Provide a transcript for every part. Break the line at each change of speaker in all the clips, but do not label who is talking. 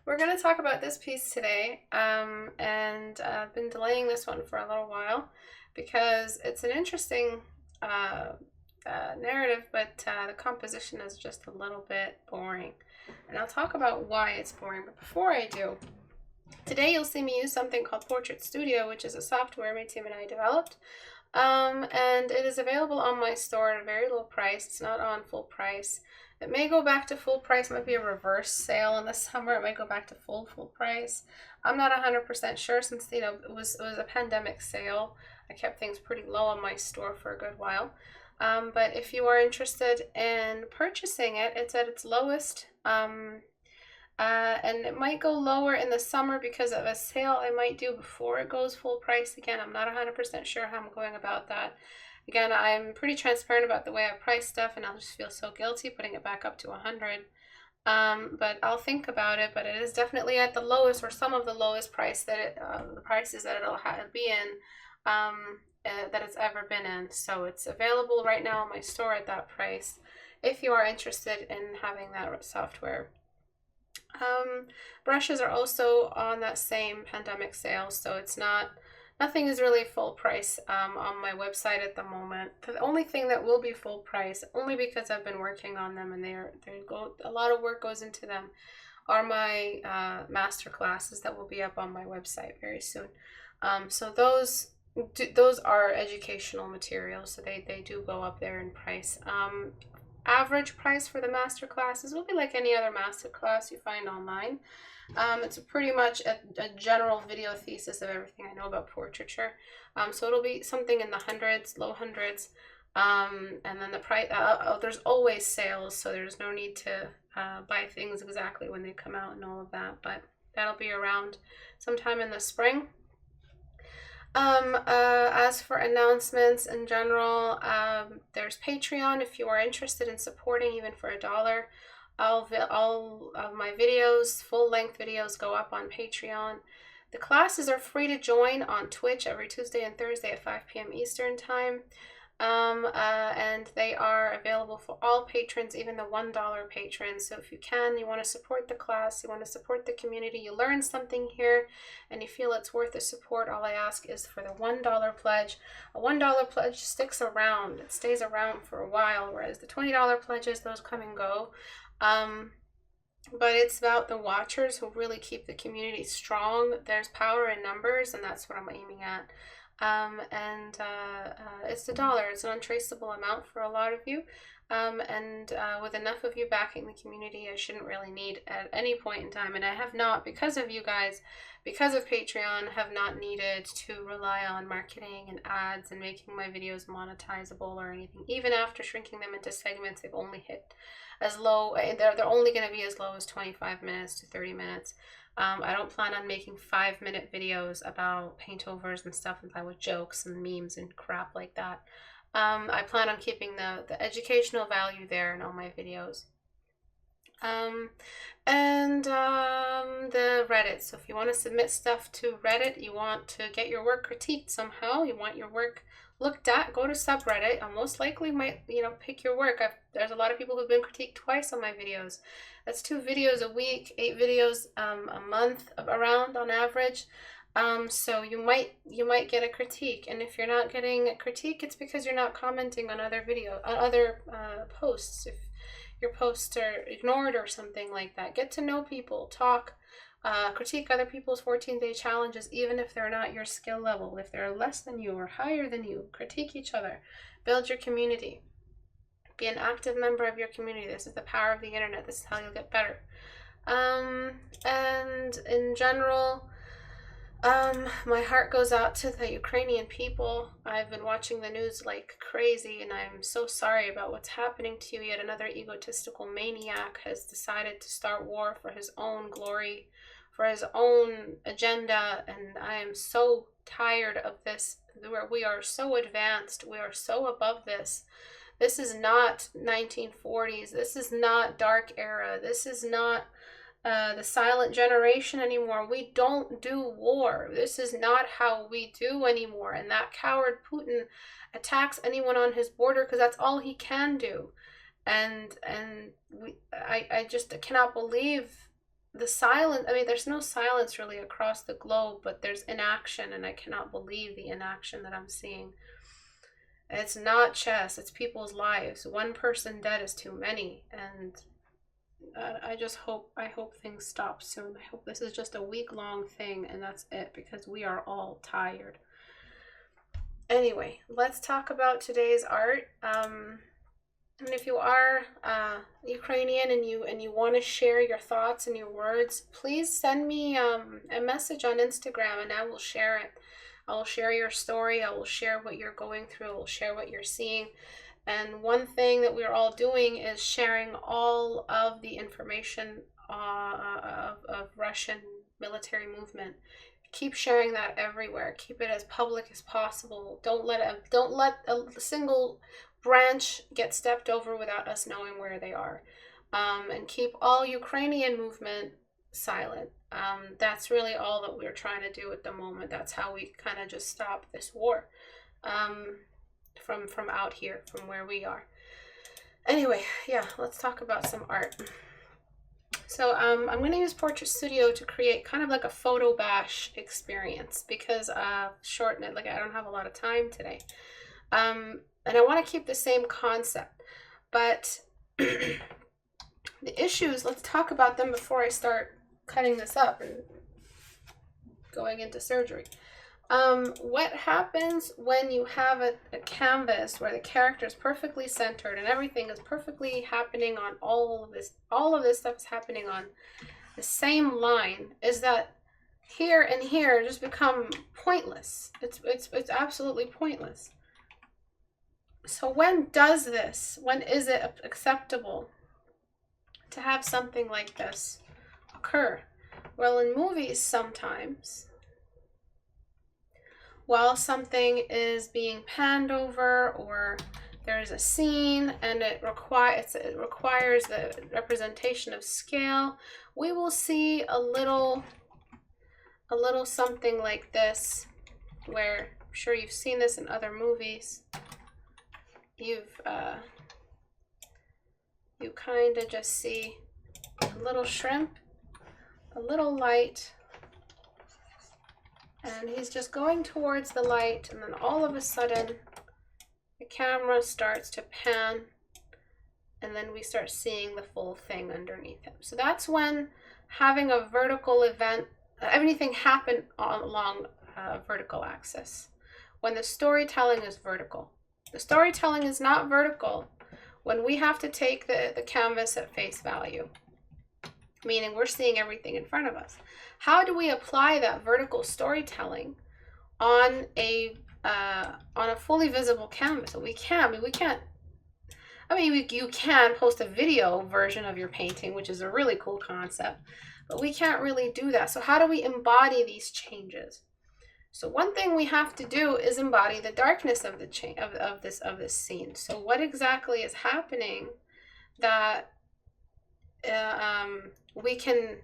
We're going to talk about this piece today, and I've been delaying this one for a little while because it's an interesting uh, narrative, but the composition is just a little bit boring. And I'll talk about why it's boring, but before I do, today you'll see me use something called Portrait Studio, which is a software my team and I developed. And it is available on my store at a very low price. It's not on full price. It may go back to full price. It might be a reverse sale in the summer. It might go back to full price. I'm not 100% sure since it was a pandemic sale. I kept things pretty low on my store for a good while. But if you are interested in purchasing it, it's at its lowest. And it might go lower in the summer because of a sale I might do before it goes full price again. I'm not 100% sure how I'm going about that. Again, I'm pretty transparent about the way I price stuff, and I'll just feel so guilty putting it back up to 100. But I'll think about it. But it is definitely at the lowest, or some of the lowest price that the prices that it'll be in that it's ever been in. So it's available right now in my store at that price if you are interested in having that software. Brushes are also on that same pandemic sale, so it's nothing is really full price on my website at the moment. The only thing that will be full price, only because I've been working on them and a lot of work goes into them, are my master classes that will be up on my website very soon. So those are educational materials, so they do go up there in price. Average price for the master classes will be like any other master class you find online. It's pretty much a general video thesis of everything I know about portraiture. So it'll be something in the hundreds, low hundreds. And then the price, there's always sales, so there's no need to buy things exactly when they come out and all of that. But that'll be around sometime in the spring. As for announcements in general, there's Patreon if you are interested in supporting even for $1. All of my videos, full-length videos, go up on Patreon. The classes are free to join on Twitch every Tuesday and Thursday at 5 p.m. Eastern Time. And they are available for all patrons, even the $1 patrons. So if you want to support the class, you want to support the community, you learn something here, and you feel it's worth the support, all I ask is for the $1 pledge. A $1 pledge sticks around. It stays around for a while, whereas the $20 pledges, those come and go. But it's about the watchers who really keep the community strong. There's power in numbers, and that's what I'm aiming at. It's $1. It's an untraceable amount for a lot of you. With enough of you backing the community, I shouldn't really need at any point in time. And I have not, because of you guys, because of Patreon, have not needed to rely on marketing and ads and making my videos monetizable or anything. Even after shrinking them into segments, they've only hit as low, they're only going to be as low as 25 minutes to 30 minutes. I don't plan on making 5-minute videos about paintovers and stuff with jokes and memes and crap like that. I plan on keeping the educational value there in all my videos. The Reddit. So if you want to submit stuff to Reddit, you want to get your work critiqued somehow, you want your work looked at, go to subreddit. I most likely might, pick your work. There's a lot of people who've been critiqued twice on my videos. That's 2 videos a week, 8 videos a month around on average. So you might get a critique, and if you're not getting a critique, it's because you're not commenting on other posts. If your posts are ignored or something like that, get to know people, talk. Critique other people's 14-day challenges, even if they're not your skill level. If they're less than you or higher than you, critique each other. Build your community. Be an active member of your community. This is the power of the internet. This is how you'll get better. And in general, my heart goes out to the Ukrainian people. I've been watching the news like crazy, and I'm so sorry about what's happening to you. Yet another egotistical maniac has decided to start war for his own glory, for his own agenda, and I am so tired of this, where we are so advanced, we are so above this. This is not 1940s, this is not dark era, this is not the silent generation anymore. We don't do war. This is not how we do anymore. And that coward Putin attacks anyone on his border because that's all he can do. I just cannot believe the silence, I mean, there's no silence really across the globe, but there's inaction, and I cannot believe the inaction that I'm seeing. It's not chess, it's people's lives. One person dead is too many, and I hope things stop soon. I hope this is just a week-long thing, and that's it, because we are all tired. Anyway, let's talk about today's art. And if you are Ukrainian and you want to share your thoughts and your words, please send me a message on Instagram, and I will share it. I will share your story. I will share what you're going through. I will share what you're seeing. And one thing that we're all doing is sharing all of the information of Russian military movement. Keep sharing that everywhere. Keep it as public as possible. Don't let a single branch get stepped over without us knowing where they are. And keep all Ukrainian movement silent. That's really all that we're trying to do at the moment. That's how we kind of just stop this war from out here, from where we are. Anyway, yeah, let's talk about some art. So I'm going to use Portrait Studio to create kind of like a photo bash experience, because I don't have a lot of time today. And I want to keep the same concept, but the issues, let's talk about them before I start cutting this up and going into surgery. What happens when you have a canvas where the character is perfectly centered and everything is perfectly happening on all of this stuff is happening on the same line, is that here and here just become pointless. It's absolutely pointless. So when is it acceptable to have something like this occur? Well, in movies sometimes, while something is being panned over, or there's a scene and it requires the representation of scale, we will see a little something like this, where I'm sure you've seen this in other movies. You kind of just see a little shrimp, a little light, and he's just going towards the light, and then all of a sudden the camera starts to pan, and then we start seeing the full thing underneath him. So that's when having a vertical event, everything happen along a vertical axis. When the storytelling is vertical. The storytelling is not vertical when we have to take the canvas at face value, meaning we're seeing everything in front of us. How do we apply that vertical storytelling on a fully visible canvas? You can post a video version of your painting, which is a really cool concept, but we can't really do that. So how do we embody these changes? So one thing we have to do is embody the darkness of this scene. So what exactly is happening that we can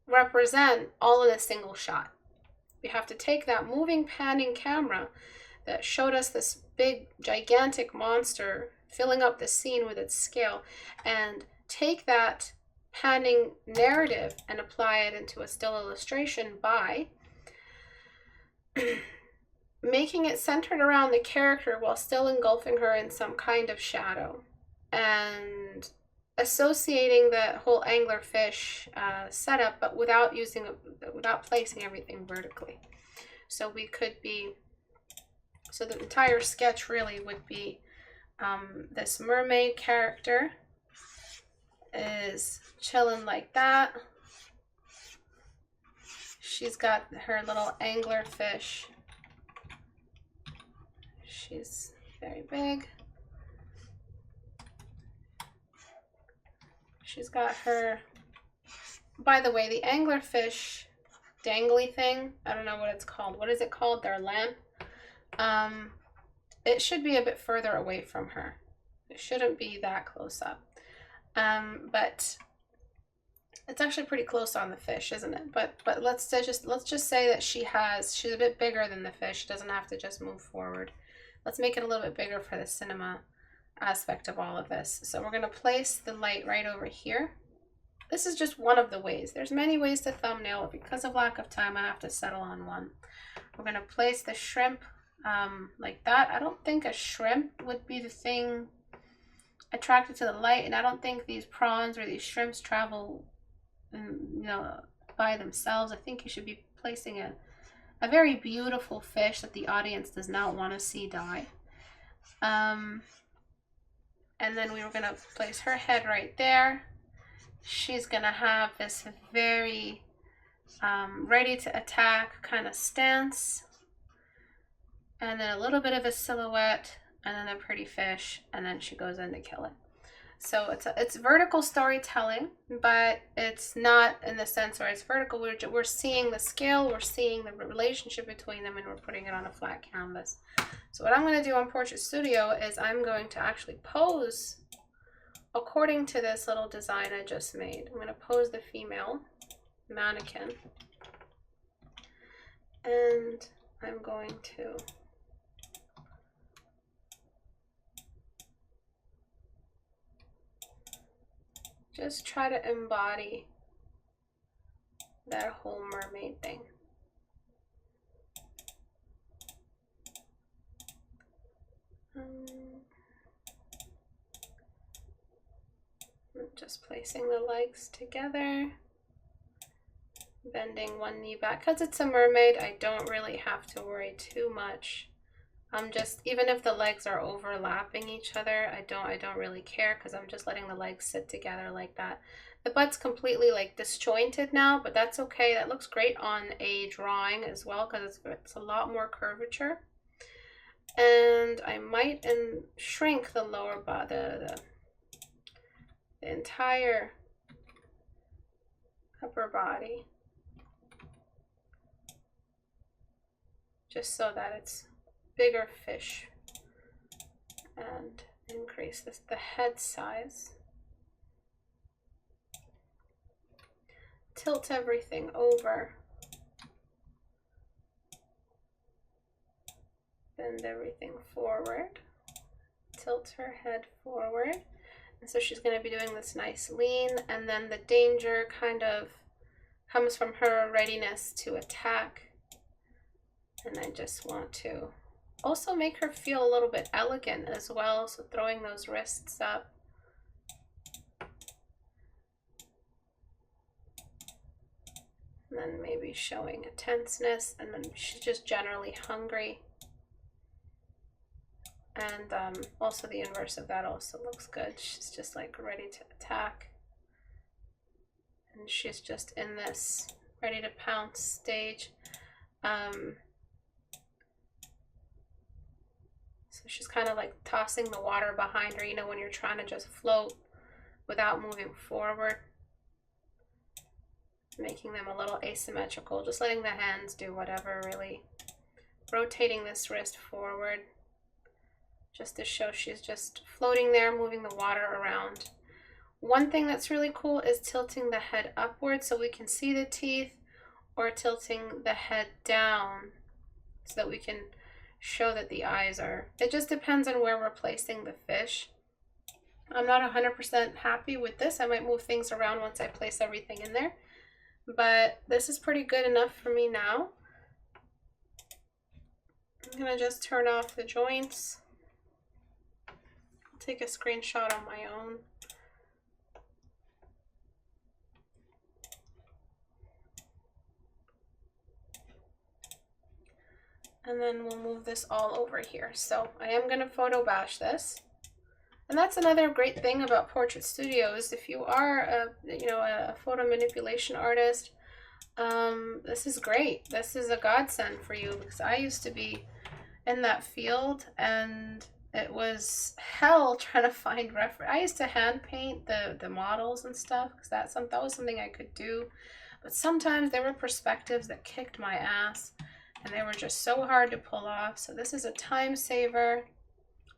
represent all in a single shot? We have to take that moving, panning camera that showed us this big, gigantic monster filling up the scene with its scale, and take that panning narrative and apply it into a still illustration by making it centered around the character while still engulfing her in some kind of shadow, and associating the whole anglerfish setup, but without placing everything vertically. So the entire sketch really would be this mermaid character is chilling like that. She's got her little anglerfish. She's very big. She's got her, by the way, the anglerfish dangly thing, I don't know what it's called. What is it called? Their lamp. It should be a bit further away from her. It shouldn't be that close up. But it's actually pretty close on the fish, isn't it? But let's just say that she's a bit bigger than the fish. She doesn't have to just move forward. Let's make it a little bit bigger for the cinema aspect of all of this. So we're going to place the light right over here. this is just one of the ways. There's many ways to thumbnail. Because of lack of time, I have to settle on one. We're going to place the shrimp like that. I don't think a shrimp would be the thing attracted to the light, and I don't think these prawns or these shrimps travel, by themselves. I think you should be placing a very beautiful fish that the audience does not want to see die. And then we were going to place her head right there. She's going to have this very ready to attack kind of stance, and then a little bit of a silhouette, and then a pretty fish, and then she goes in to kill it. So it's vertical storytelling, but it's not in the sense where it's vertical. We're seeing the scale, we're seeing the relationship between them, and we're putting it on a flat canvas. So what I'm going to do on Portrait Studio is I'm going to actually pose according to this little design I just made. I'm going to pose the female mannequin, and I'm going to just try to embody that whole mermaid thing. Just placing the legs together, bending one knee back. Because it's a mermaid, I don't really have to worry too much. Even if the legs are overlapping each other, I don't really care, because I'm just letting the legs sit together like that. The butt's completely like disjointed now, but that's okay. That looks great on a drawing as well, because it's a lot more curvature. And I might shrink the lower body, the entire upper body, just so that it's bigger fish, and increase the head size. Tilt everything over, bend everything forward, tilt her head forward. And so she's going to be doing this nice lean, and then the danger kind of comes from her readiness to attack. And I just want to also make her feel a little bit elegant as well, so throwing those wrists up. And then maybe showing a tenseness, and then she's just generally hungry. And also the inverse of that also looks good. She's just like ready to attack. And she's just in this ready to pounce stage. So she's kind of like tossing the water behind her, when you're trying to just float without moving forward. Making them a little asymmetrical, just letting the hands do whatever, really. Rotating this wrist forward, just to show she's just floating there, moving the water around. One thing that's really cool is tilting the head upward so we can see the teeth, or tilting the head down so that we can show that the eyes are. It just depends on where we're placing the fish. I'm not 100% happy with this. I might move things around once I place everything in there, but this is pretty good enough for me now. I'm gonna just turn off the joints. I'll take a screenshot on my own. And then we'll move this all over here. So I am gonna photo bash this. And that's another great thing about Portrait Studios. If you are a photo manipulation artist, this is great. This is a godsend for you, because I used to be in that field and it was hell trying to find reference. I used to hand paint the models and stuff, because that was something I could do. But sometimes there were perspectives that kicked my ass, and they were just so hard to pull off. So this is a time saver.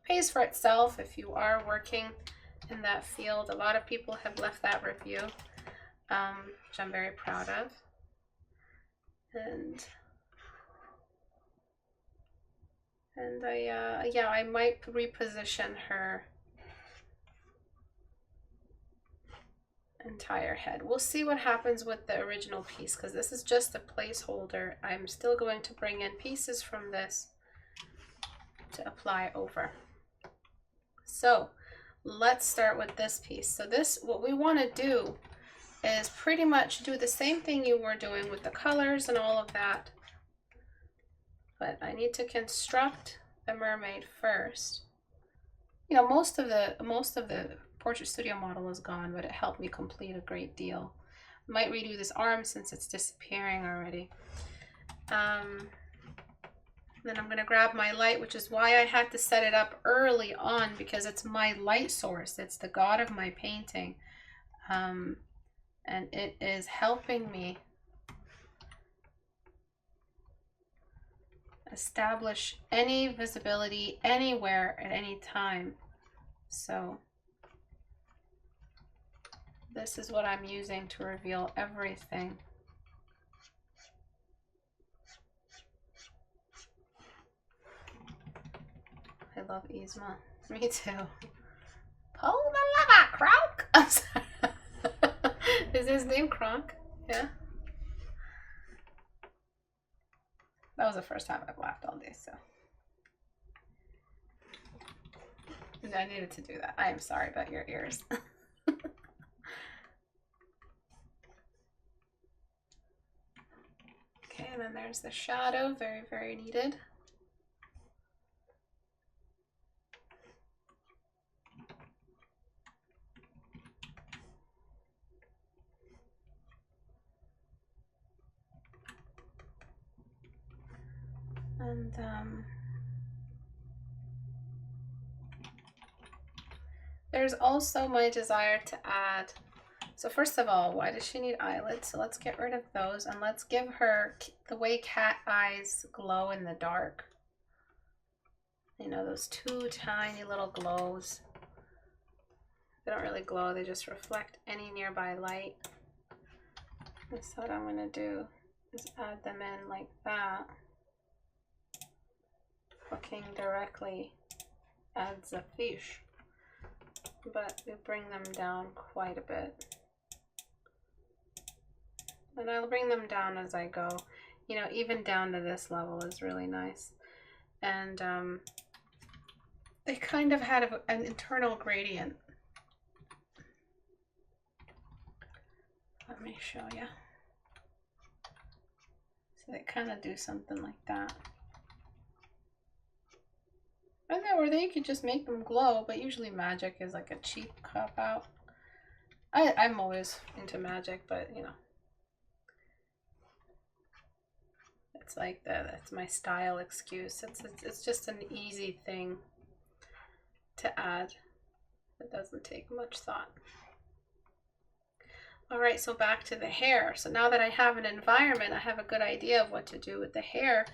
Pays for itself if you are working in that field. A lot of people have left that review, which I'm very proud of. And I might reposition her entire head. We'll see what happens with the original piece because this is just a placeholder. I'm still going to bring in pieces from this to apply over. So let's start with this piece. So this, what we want to do is pretty much do the same thing you were doing with the colors and all of that. But I need to construct the mermaid first. You know, most of the Portrait Studio model is gone, but it helped me complete a great deal. I might redo this arm since it's disappearing already. Then I'm going to grab my light, which is why I had to set it up early on, because it's my light source. It's the god of my painting. And it is helping me establish any visibility anywhere at any time. So this is what I'm using to reveal everything. I love Yzma. Me too. Pull the lever, Kronk! I'm sorry. Is his name Kronk? Yeah. That was the first time I've laughed all day, so. I needed to do that. I am sorry about your ears. Okay, and then there's the shadow, very, very needed. And there's also my desire to add, so first of all, why does she need eyelids? So let's get rid of those and let's give her the way cat eyes glow in the dark. You know, those two tiny little glows. They don't really glow, they just reflect any nearby light. That's what I'm gonna do, is add them in like that. Looking directly at the fish, but we bring them down quite a bit. And I'll bring them down as I go. You know, even down to this level is really nice. And they kind of had an internal gradient. Let me show you. So they kind of do something like that. And then, or they could just make them glow, but usually magic is like a cheap cop out. I'm always into magic, but you know, it's like that's my style excuse. It's just an easy thing to add. It doesn't take much thought. All right, so back to the hair. So now that I have an environment, I have a good idea of what to do with the hair,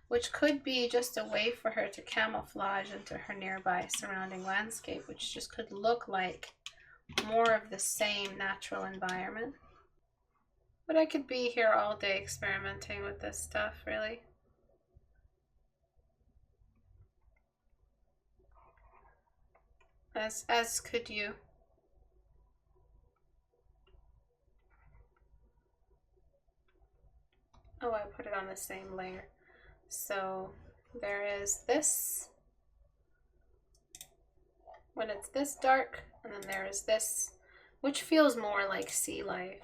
which could be just a way for her to camouflage into her nearby surrounding landscape, which just could look like more of the same natural environment. But I could be here all day experimenting with this stuff, really. As could you. Oh, I put it on the same layer. So there is this, when it's this dark, and then there is this, which feels more like sea life.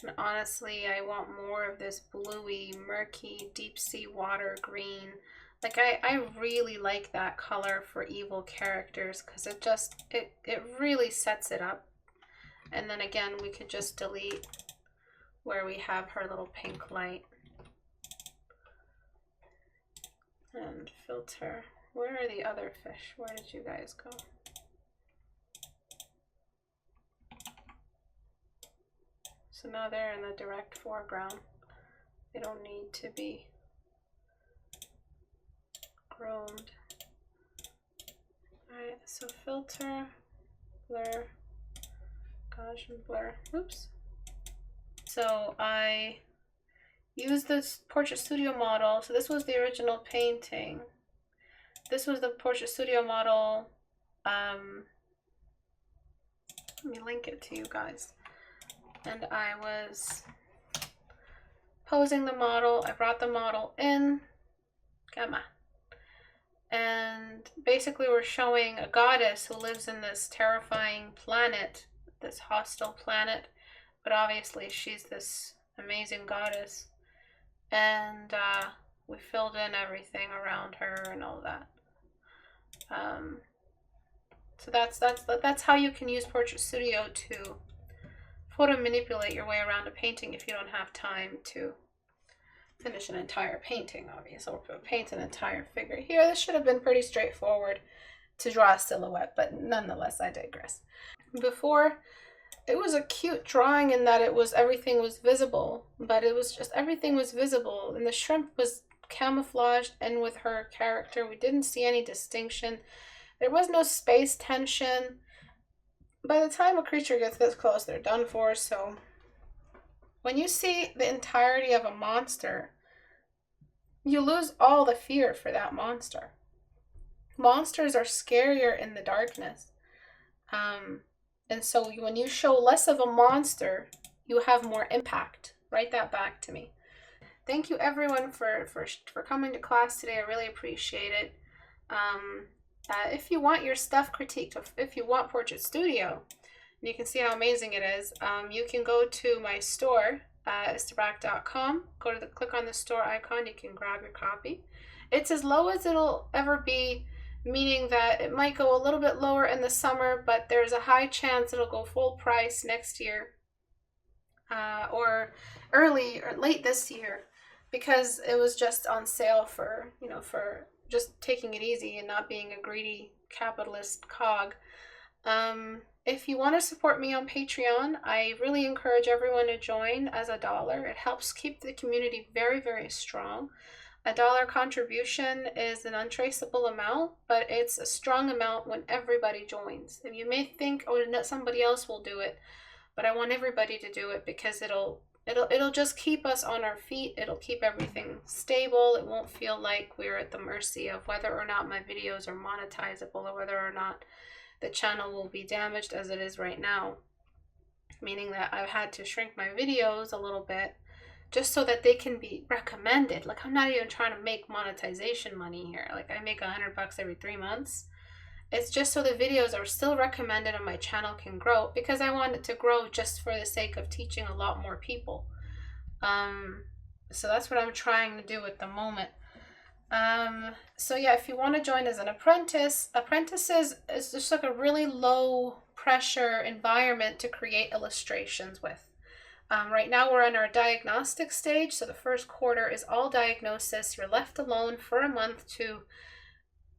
And honestly, I want more of this bluey, murky, deep sea water green. Like I really like that color for evil characters because it really sets it up. And then again, we could just delete where we have her little pink light. And filter. Where are the other fish? Where did you guys go? So now they're in the direct foreground. They don't need to be groomed. Alright, so filter, blur, Gaussian blur. Oops. So I use this Portrait Studio model. So this was the original painting. This was the Portrait Studio model Let me link it to you guys. And I was posing the model. I brought the model in. Come on. And basically we're showing a goddess who lives in this terrifying planet, this hostile planet. But obviously she's this amazing goddess. And we filled in everything around her and all that. So that's how you can use Portrait Studio to photo manipulate your way around a painting if you don't have time to finish an entire painting, obviously, or paint an entire figure. Here, this should have been pretty straightforward to draw a silhouette, but nonetheless, I digress. Before, it was a cute drawing in that everything was visible, but it was just everything was visible, and the shrimp was camouflaged in with her character. We didn't see any distinction. There was no space tension. By the time a creature gets this close, they're done for. So when you see the entirety of a monster, you lose all the fear for that monster. Monsters are scarier in the darkness. And so when you show less of a monster, you have more impact. Write that back to me. Thank you everyone for coming to class today. I really appreciate it. If you want your stuff critiqued, if you want Portrait Studio, and you can see how amazing it is, you can go to my store, istebrak.com. Click on the store icon. You can grab your copy. It's as low as it'll ever be, meaning that it might go a little bit lower in the summer, but there's a high chance it'll go full price next year, or early or late this year, because it was just on sale for just taking it easy and not being a greedy capitalist cog. If you want to support me on Patreon, I really encourage everyone to join as $1. It helps keep the community very, very strong. $1 contribution is an untraceable amount, but it's a strong amount when everybody joins. And you may think, oh, somebody else will do it, but I want everybody to do it because it'll just keep us on our feet. It'll keep everything stable. It won't feel like we're at the mercy of whether or not my videos are monetizable or whether or not the channel will be damaged as it is right now. Meaning that I've had to shrink my videos a little bit just so that they can be recommended. Like, I'm not even trying to make monetization money here. Like, I make $100 every 3 months. It's just so the videos are still recommended and my channel can grow, because I want it to grow just for the sake of teaching a lot more people. So that's what I'm trying to do at the moment. So yeah, if you want to join as an apprentice, apprentices is just like a really low pressure environment to create illustrations with. Right now we're in our diagnostic stage, so the first quarter is all diagnosis. You're left alone for a month to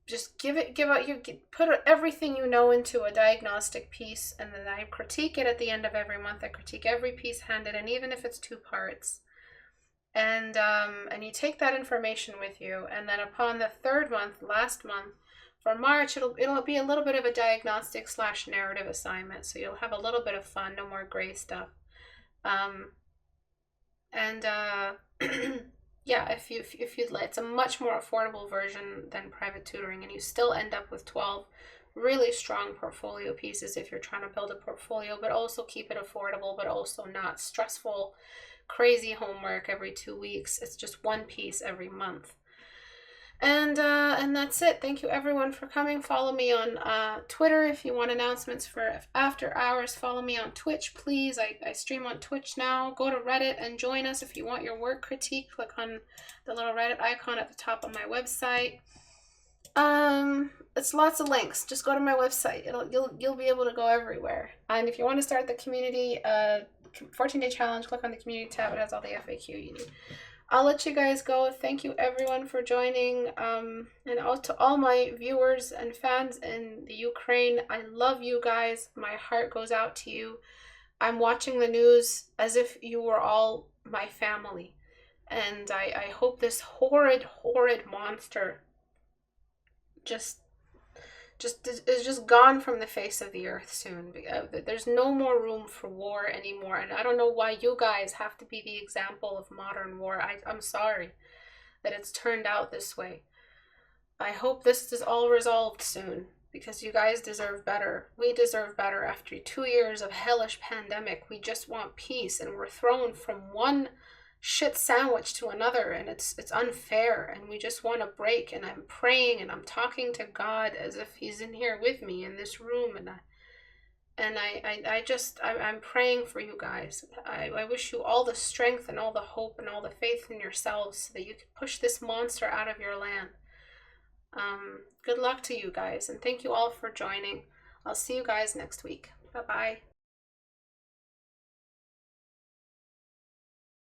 just put everything you know into a diagnostic piece, and then I critique it at the end of every month. I critique every piece handed, and even if it's 2 parts. And you take that information with you, and then upon the 3rd month, last month, for March, it'll be a little bit of a diagnostic / narrative assignment, so you'll have a little bit of fun, no more gray stuff. Yeah, if you'd like, it's a much more affordable version than private tutoring, and you still end up with 12 really strong portfolio pieces if you're trying to build a portfolio, but also keep it affordable, but also not stressful, crazy homework every 2 weeks. It's just 1 piece every month. And that's it. Thank you everyone for coming. Follow me on Twitter if you want announcements for after hours. Follow me on Twitch, please. I stream on Twitch now. Go to Reddit and join us if you want your work critique. Click on the little Reddit icon at the top of my website. It's lots of links. Just go to my website. You'll be able to go everywhere. And if you want to start the community 14-day challenge, click on the community tab. It has all the FAQ you need. I'll let you guys go. Thank you everyone for joining. And to all my viewers and fans in the Ukraine, I love you guys. My heart goes out to you. I'm watching the news as if you were all my family. And I hope this horrid monster is just gone from the face of the earth soon. There's no more room for war anymore, and I don't know why you guys have to be the example of modern war. I'm sorry that it's turned out this way. I hope this is all resolved soon. because you guys deserve better. We deserve better. After 2 years of hellish pandemic, we just want peace, and we're thrown from one shit sandwich to another, and it's unfair, and we just want a break. And I'm praying and I'm talking to God as if he's in here with me in this room, and I'm praying for you guys. I wish you all the strength and all the hope and all the faith in yourselves so that you can push this monster out of your land. Good luck to you guys, and thank you all for joining. I'll see you guys next week. Bye-bye.